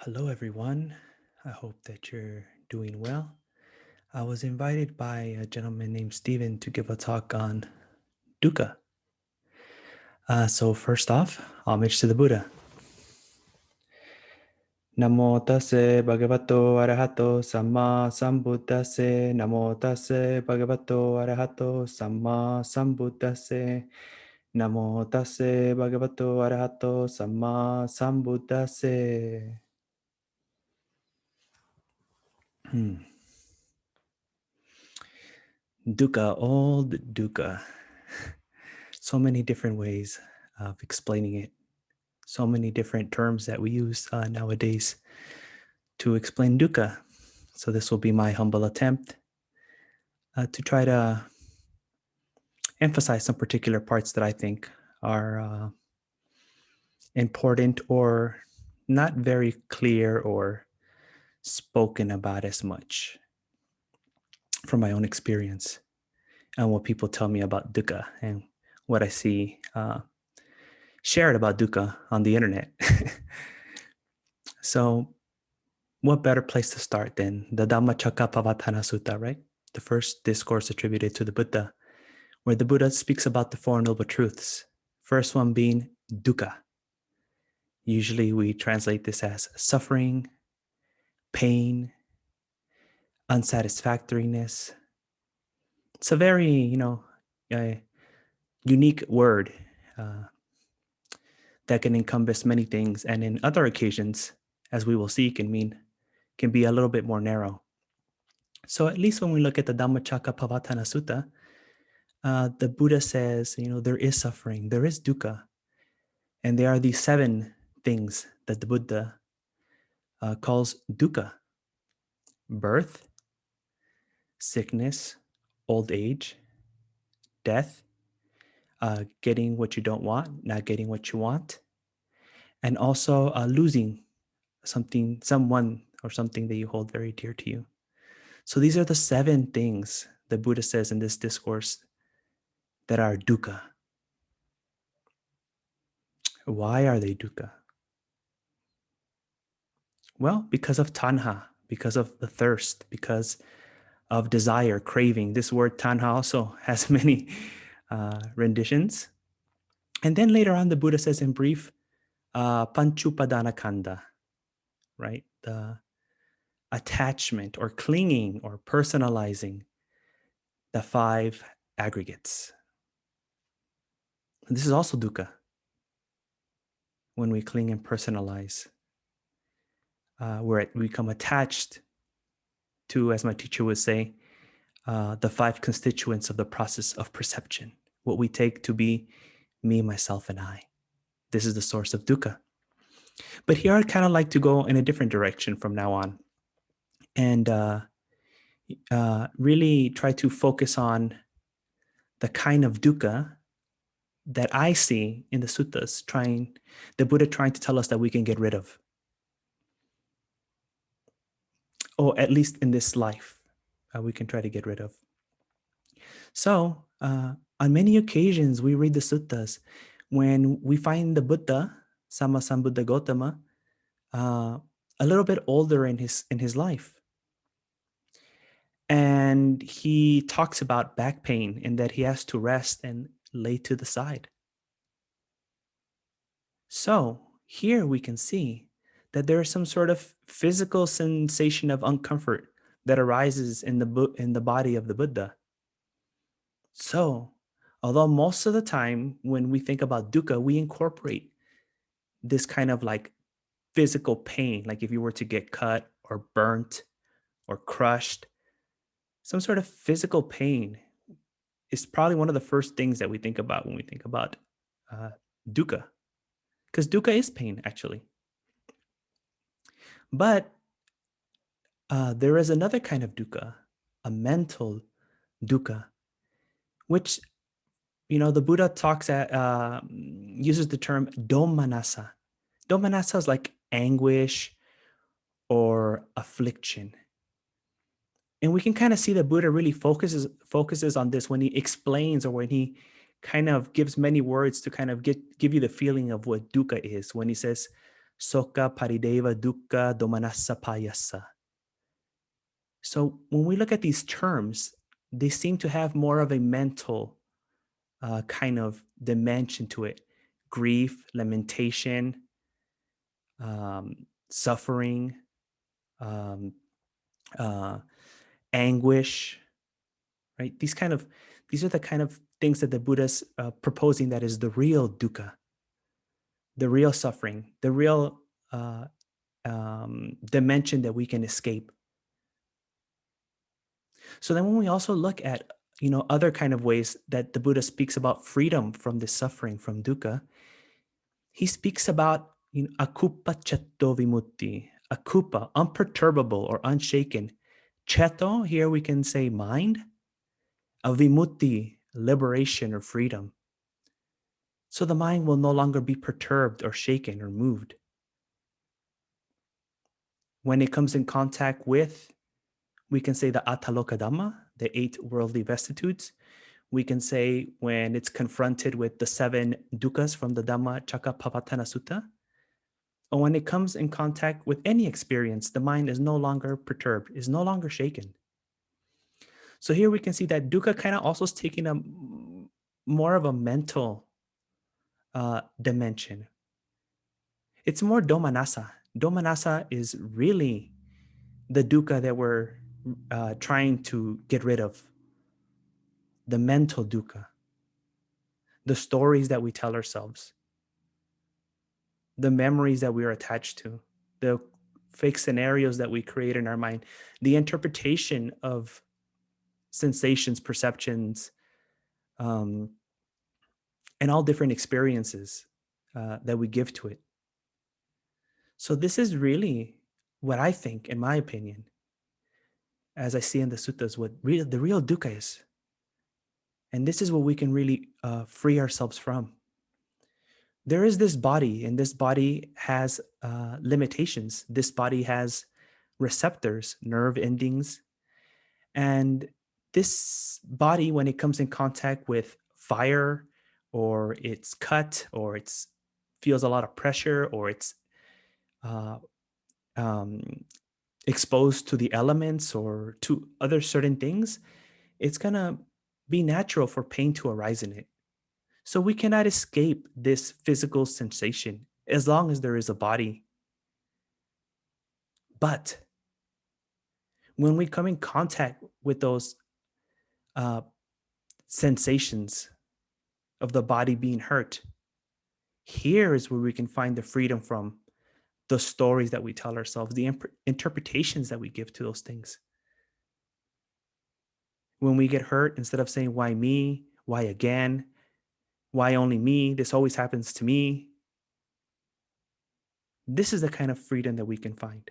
Hello, everyone. I hope that you're doing well. I was invited by a gentleman named Steven to give a talk on dukkha. So first off, homage to the Buddha. Namo tase bhagavato arahato samma sambuddhase. Namo tase bhagavato arahato samma sambuddhase. Namo tase bhagavato arahato samma sambuddhase. Dukkha, old dukkha. So many different ways of explaining it. So many different terms that we use nowadays to explain dukkha. So this will be my humble attempt to try to emphasize some particular parts that I think are important or not very clear or spoken about as much from my own experience and what people tell me about dukkha and what I see shared about dukkha on the internet. So what better place to start than the Dhammacakkappavattana Sutta, right? The first discourse attributed to the Buddha, where the Buddha speaks about the Four Noble Truths. First one being dukkha. Usually we translate this as suffering, pain, unsatisfactoriness. It's a very, unique word that can encompass many things. And in other occasions, as we will see, can be a little bit more narrow. So at least when we look at the Dhammacakkappavattana Sutta, the Buddha says, there is suffering, there is dukkha. And there are these 7 things that the Buddha calls dukkha: birth, sickness, old age, death, getting what you don't want, not getting what you want, and also losing someone or something that you hold very dear to you. So these are the 7 things the Buddha says in this discourse that are dukkha. Why are they dukkha? Well, because of tanha, because of the thirst, because of desire, craving. This word tanha also has many renditions. And then later on, the Buddha says in brief, panchupadana khandha, right? The attachment or clinging or personalizing the 5 aggregates. And this is also dukkha, when we cling and personalize, where we become attached to, as my teacher would say, the 5 constituents of the process of perception, what we take to be me, myself, and I. This is the source of dukkha. But here I'd kind of like to go in a different direction from now on and really try to focus on the kind of dukkha that I see in the suttas, the Buddha trying to tell us that we can get rid of, or at least in this life, we can try to get rid of. So on many occasions, we read the suttas when we find the Buddha, Sama Sambuddha Gautama, a little bit older in his life. And he talks about back pain and that he has to rest and lay to the side. So here we can see that there is some sort of physical sensation of uncomfort that arises in the body of the Buddha. So although most of the time when we think about dukkha, we incorporate this kind of like physical pain, like if you were to get cut or burnt or crushed, some sort of physical pain is probably one of the first things that we think about when we think about dukkha, because dukkha is pain, actually. But there is another kind of dukkha, a mental dukkha, which, the Buddha uses the term Domanassa. Domanassa is like anguish or affliction. And we can kind of see that Buddha really focuses on this when he explains, or when he kind of gives many words to kind of give you the feeling of what dukkha is, when he says Sokha parideva dukkha domanassa payassa. So when we look at these terms, they seem to have more of a mental kind of dimension to it. Grief, lamentation, suffering, um, uh, anguish, right? These are the kind of things that the Buddha's proposing that is the real dukkha, the real suffering, the real uh, dimension that we can escape. So then when we also look at, other kind of ways that the Buddha speaks about freedom from this suffering, from dukkha, he speaks about akupa cetto vimutti, akupa, unperturbable or unshaken. Cetto, here we can say mind, a vimutti, liberation or freedom. So the mind will no longer be perturbed or shaken or moved. When it comes in contact with, we can say the Ataloka Dhamma, the 8 worldly vicissitudes. We can say when it's confronted with the 7 dukkhas from the Dhamma Cakkappavattana Sutta, or when it comes in contact with any experience, the mind is no longer perturbed, is no longer shaken. So here we can see that dukkha kind of also is taking a more of a mental dimension. It's more domanassa. Domanassa is really the dukkha that we're trying to get rid of, the mental dukkha, the stories that we tell ourselves, the memories that we are attached to, the fake scenarios that we create in our mind, the interpretation of sensations, perceptions, and all different experiences that we give to it. So this is really what I think, in my opinion, as I see in the suttas, what the real dukkha is. And this is what we can really free ourselves from. There is this body, and this body has limitations. This body has receptors, nerve endings. And this body, when it comes in contact with fire, or it's cut, or it's feels a lot of pressure, or it's uh, um, exposed to the elements or to other certain things, it's going to be natural for pain to arise in it. So we cannot escape this physical sensation as long as there is a body. But when we come in contact with those uh, sensations of the body being hurt, here is where we can find the freedom from the stories that we tell ourselves, the interpretations that we give to those things. When we get hurt, instead of saying, why me? Why again? Why only me? This always happens to me. This is the kind of freedom that we can find.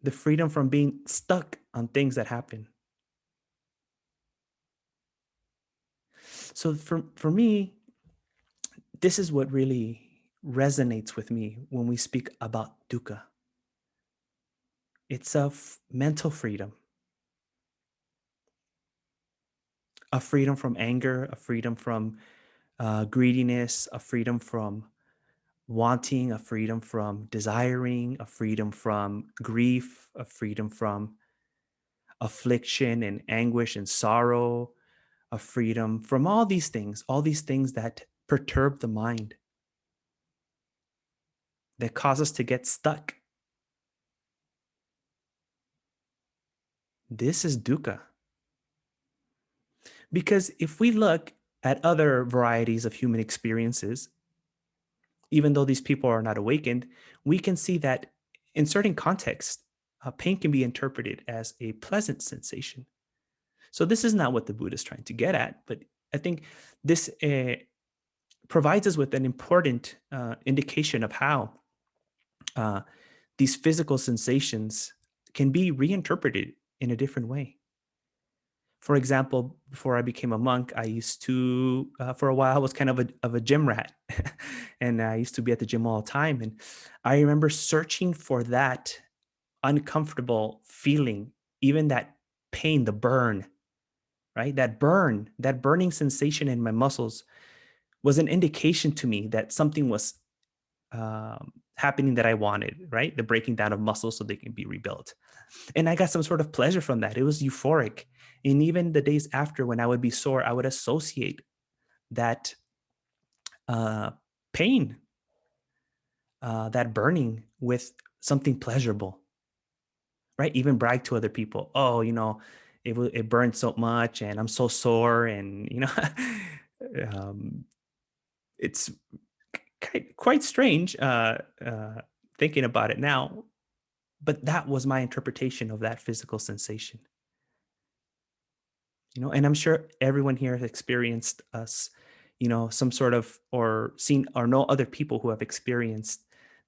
The freedom from being stuck on things that happen. So for me, this is what really resonates with me when we speak about dukkha. It's a mental freedom, a freedom from anger, a freedom from greediness, a freedom from wanting, a freedom from desiring, a freedom from grief, a freedom from affliction and anguish and sorrow, a freedom from all these things that perturb the mind, that cause us to get stuck. This is dukkha. Because if we look at other varieties of human experiences, even though these people are not awakened, we can see that in certain contexts, pain can be interpreted as a pleasant sensation. So this is not what the Buddha is trying to get at, but I think this provides us with an important indication of how these physical sensations can be reinterpreted in a different way. For example, before I became a monk, I used to, for a while, I was kind of a gym rat. And I used to be at the gym all the time. And I remember searching for that uncomfortable feeling, even that pain, the burn, right? That burning sensation in my muscles was an indication to me that something was happening that I wanted, right? The breaking down of muscles so they can be rebuilt. And I got some sort of pleasure from that. It was euphoric. And even the days after, when I would be sore, I would associate that uh, pain, that burning, with something pleasurable, right? Even brag to other people. Oh, it burned so much, and I'm so sore, and it's quite strange thinking about it now. But that was my interpretation of that physical sensation. And I'm sure everyone here has experienced some sort of, or seen or know other people who have experienced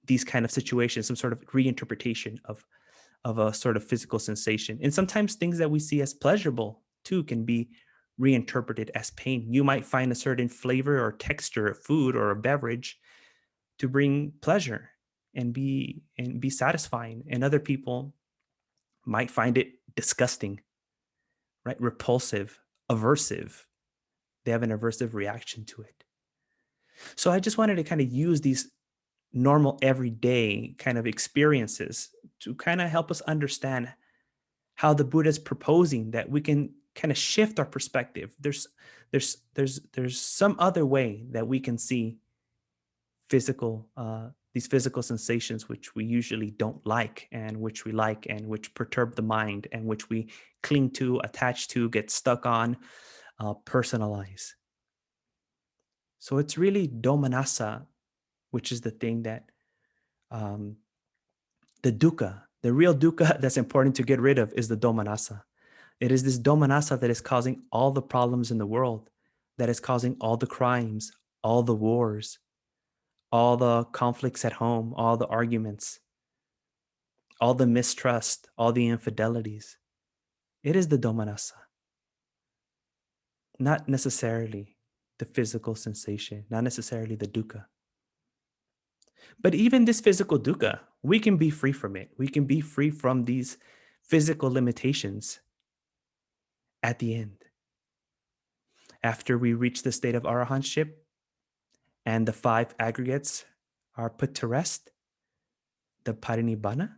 these kind of situations, some sort of reinterpretation of a sort of physical sensation. And sometimes things that we see as pleasurable too can be reinterpreted as pain. You might find a certain flavor or texture of food or a beverage to bring pleasure and be satisfying, and other people might find it disgusting, right? Repulsive, aversive. They have an aversive reaction to it. So I just wanted to kind of use these normal everyday kind of experiences to kind of help us understand how the Buddha is proposing that we can kind of shift our perspective. There's some other way that we can see these physical sensations which we usually don't like, and which we like, and which perturb the mind, and which we cling to, attach to, get stuck on, personalize. So it's really Domanassa, which is the thing that um, the dukkha, the real dukkha that's important to get rid of, is the Domanassa. It is this Domanassa that is causing all the problems in the world, that is causing all the crimes, all the wars, all the conflicts at home, all the arguments, all the mistrust, all the infidelities. It is the Domanassa, not necessarily the physical sensation, not necessarily the dukkha. But even this physical dukkha, we can be free from it. We can be free from these physical limitations at the end. After we reach the state of arahantship and the 5 aggregates are put to rest, the parinibbana,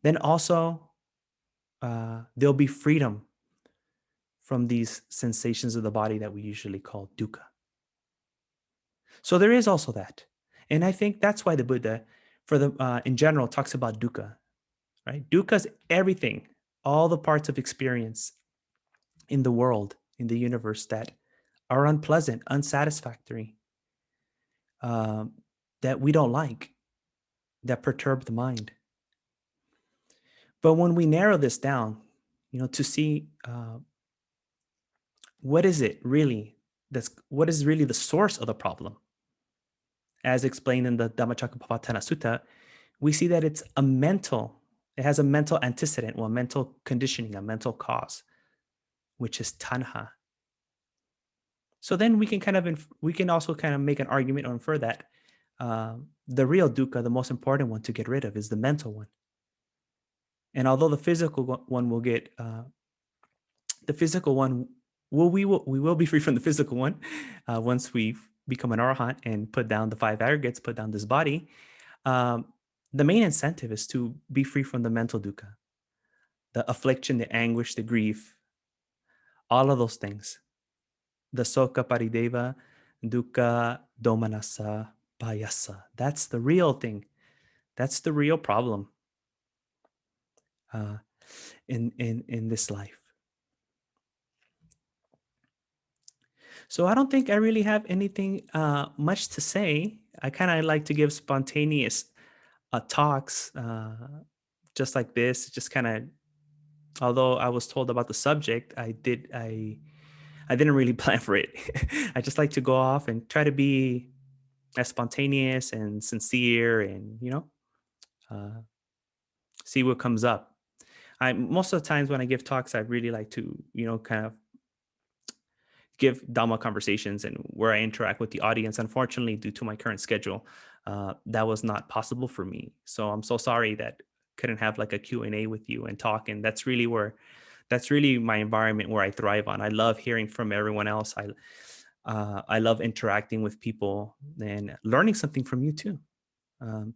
then also there'll be freedom from these sensations of the body that we usually call dukkha. So there is also that. And I think that's why the Buddha, in general, talks about dukkha, right? Dukkha is everything, all the parts of experience in the world, in the universe, that are unpleasant, unsatisfactory, that we don't like, that perturb the mind. But when we narrow this down, to see what is really the source of the problem, as explained in the Dhammacakkappavattana Sutta, we see that it has a mental antecedent, or a mental conditioning, a mental cause, which is tanha. So then we can also kind of make an argument or infer that the real dukkha, the most important one to get rid of, is the mental one. And although the physical one will get we will be free from the physical one once we become an arahant and put down the 5 aggregates, put down this body. The main incentive is to be free from the mental dukkha, the affliction, the anguish, the grief, all of those things. The soka parideva, dukkha, domanassa, bhayasa. That's the real thing. That's the real problem in this life. So I don't think I really have anything much to say. I kind of like to give spontaneous talks just like this. Just kind of, although I was told about the subject, I didn't really plan for it. I just like to go off and try to be as spontaneous and sincere, and see what comes up. Most of the times when I give talks, I really like to kind of give Dhamma conversations and where I interact with the audience. Unfortunately, due to my current schedule, that was not possible for me. So I'm so sorry that couldn't have like a Q&A with you and talk. And that's really my environment where I thrive on. I love hearing from everyone else. I love interacting with people and learning something from you too. Um,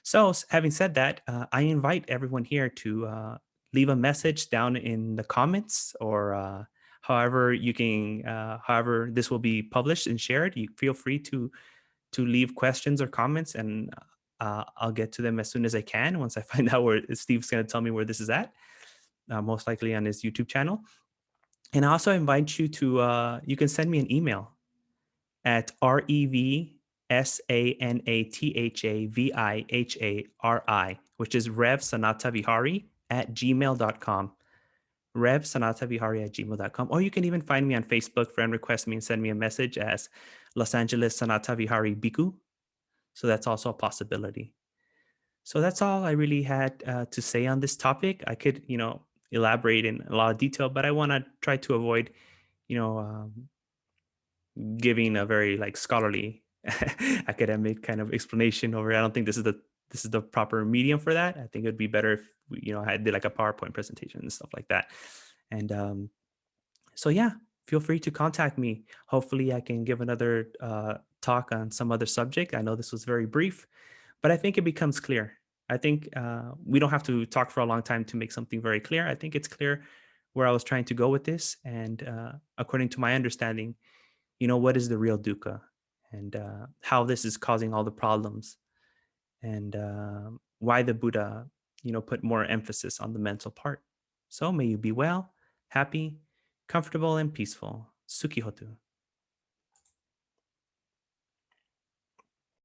so, having said that, I invite everyone here to leave a message down in the comments, or however you can, however this will be published and shared. You feel free to leave questions or comments, and I'll get to them as soon as I can. Once I find out where Steve's going to tell me where this is at, most likely on his YouTube channel. And I also invite you to you can send me an email at RevSanathavihari, which is RevSanathavihari at gmail.com. RevSanathavihari at gmail.com. Or you can even find me on Facebook, friend request me, and send me a message as Los Angeles Sanathavihari Bhikkhu. So that's also a possibility. So that's all I really had to say on this topic. I could, elaborate in a lot of detail, but I want to try to avoid, you know, giving a very like scholarly academic kind of explanation over it. I don't think this is the proper medium for that. I think it'd be better if I did like a PowerPoint presentation and stuff like that. And so yeah, feel free to contact me. Hopefully I can give another talk on some other subject. I know this was very brief, but I think it becomes clear. I think we don't have to talk for a long time to make something very clear. I think it's clear where I was trying to go with this. And according to my understanding, what is the real dukkha, and how this is causing all the problems, and why the Buddha, put more emphasis on the mental part. So may you be well, happy, comfortable, and peaceful. Sukhi hotu.